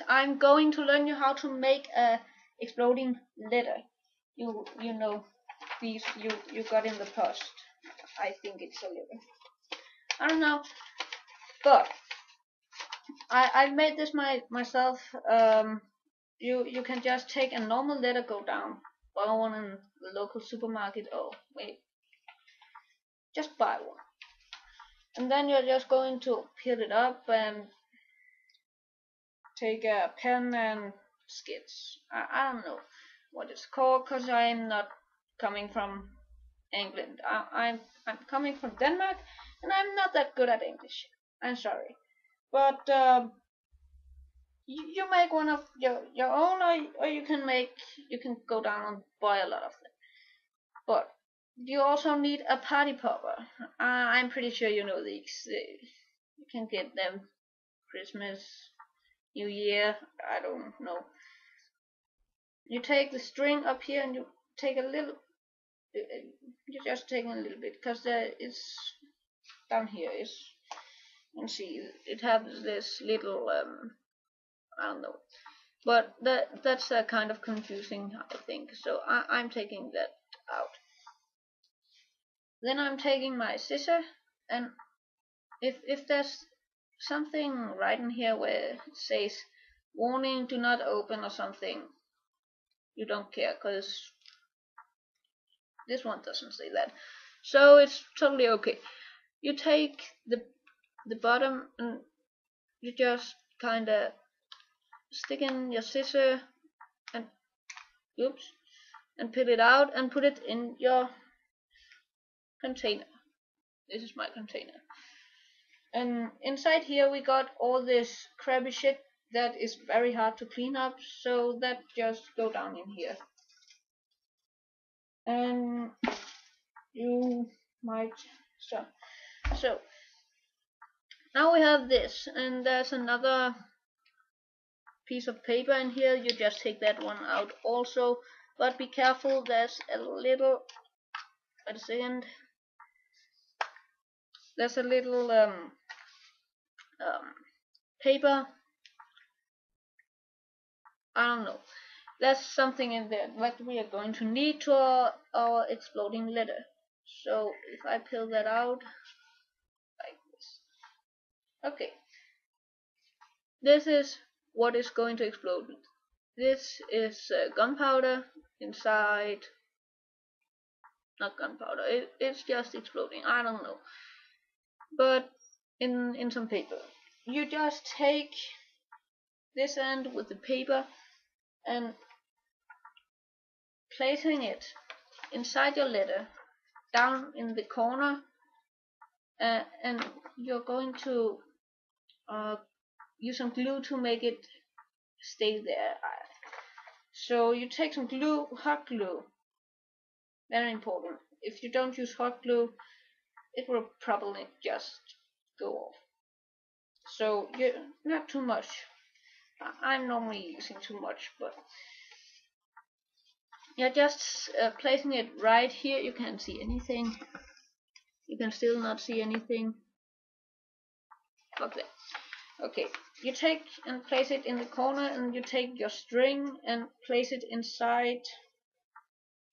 guys, I'm going to learn you how to make a exploding letter. You know these you got in the post. I think it's a letter. I don't know, but I made this myself. You can just take a normal letter, go down, buy one in the local supermarket. Oh wait, just buy one, and then you're just going to peel it up and take a pen and sketch. I don't know what it's called because I'm not coming from England. I'm coming from Denmark, and I'm not that good at English. I'm sorry, but you make one of your own, or you can go down and buy a lot of them. But you also need a party popper. I'm pretty sure you know these. You can get them Christmas, New Year. I don't know. You take the string up here and you take a little. You're just taking a little bit because it's down here. Is you can see it has this little I don't know, but that's kind of confusing, I think. So I'm taking that out. Then I'm taking my scissor, and if there's something right in here where it says warning, do not open or something, you don't care because this one doesn't say that, so it's totally okay. You take the bottom and you just kind of stick in your scissor and oops and peel it out and put it in your container. This is my container, and inside here we got all this crappy shit that is very hard to clean up, so that just go down in here. And you might stop. So now we have this, and there's another piece of paper in here. You just take that one out also, but be careful, there's a little, wait a second, there's a little paper, I don't know, there's something in there that we are going to need to our exploding letter. So if I peel that out like this, okay, this is what is going to explode. This is gunpowder inside, not gunpowder, it's just exploding, I don't know, but in some paper. You just take this end with the paper and placing it inside your letter down in the corner, and you're going to use some glue to make it stay there. So you take some glue, hot glue, very important. If you don't use hot glue, it will probably just go off. So you not too much. I'm normally using too much, but you're just placing it right here. You can't see anything. You can still not see anything. Fuck that. Okay, you take and place it in the corner, and you take your string and place it inside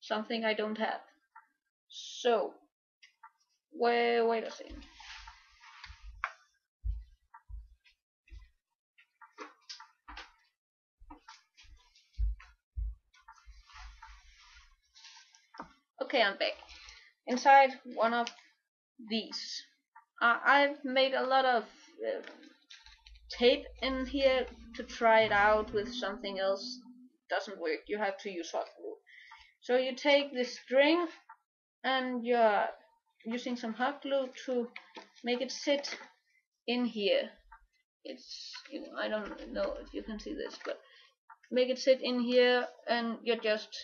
something I don't have. So, wait a second. Okay, I'm back. Inside one of these. I've made a lot of tape in here to try it out with something else. Doesn't work. You have to use hot glue. So you take the string and you're using some hot glue to make it sit in here. It's, I don't know if you can see this, but make it sit in here, and you're just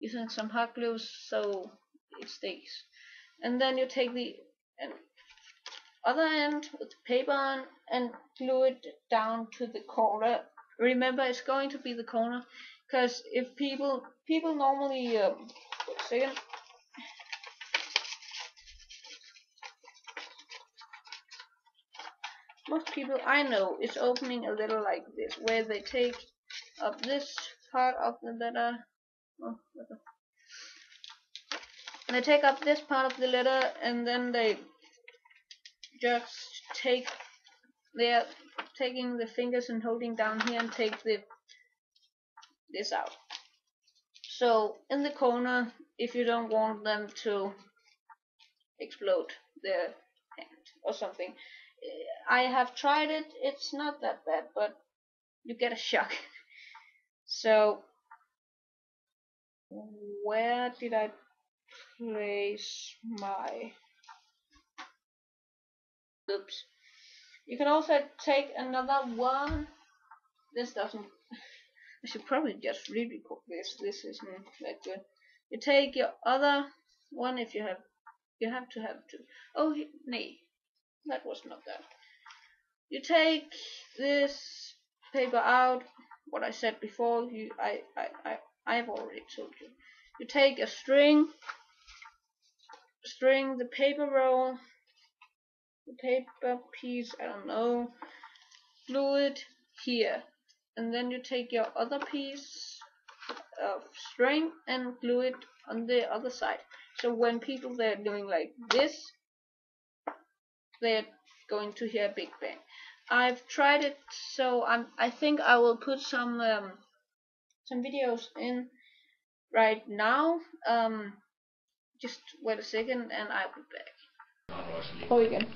using some hot glue so it stays. And then you take the other end with the paper on and glue it down to the corner. Remember, it's going to be the corner, because if people normally wait a second. most people I know is opening a little like this, where they take up this part of the letter. They take up this part of the letter, and then they just they're taking the fingers and holding down here and take this out. So in the corner, if you don't want them to explode their hand or something, I have tried it. It's not that bad, but you get a shock. So where did I place my? Oops. You can also take another one. This doesn't. I should probably just re-record this. This isn't that good. You take your other one if you have. You have to have two. Oh, nay, that was not that. You take this paper out. What I said before. I've already told you. You take a string, the paper roll, the paper piece. I don't know. Glue it here, and then you take your other piece of string and glue it on the other side. So when people they're doing like this, they're going to hear a big bang. I've tried it, so I think I will put some videos in right now. Just wait a second, and I'll be back. Oh, again.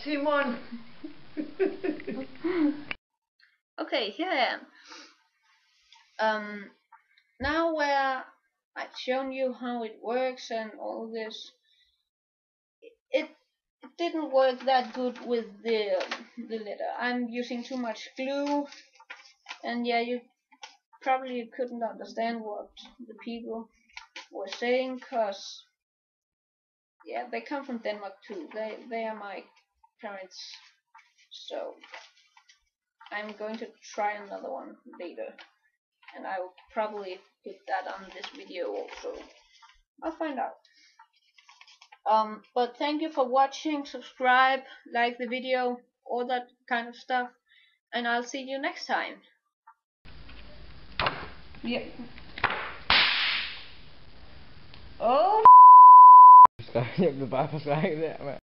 Simon. Okay, here I am. Now where I've shown you how it works and all this, it didn't work that good with the letter. I'm using too much glue, and yeah, you probably couldn't understand what the people were saying, cause yeah, they come from Denmark too. They are my parents, so I'm going to try another one later, and I will probably put that on this video also. I'll find out. But thank you for watching. Subscribe, like the video, all that kind of stuff, and I'll see you next time. Yep. Oh. Jeg blev bare forskrækket der, mand.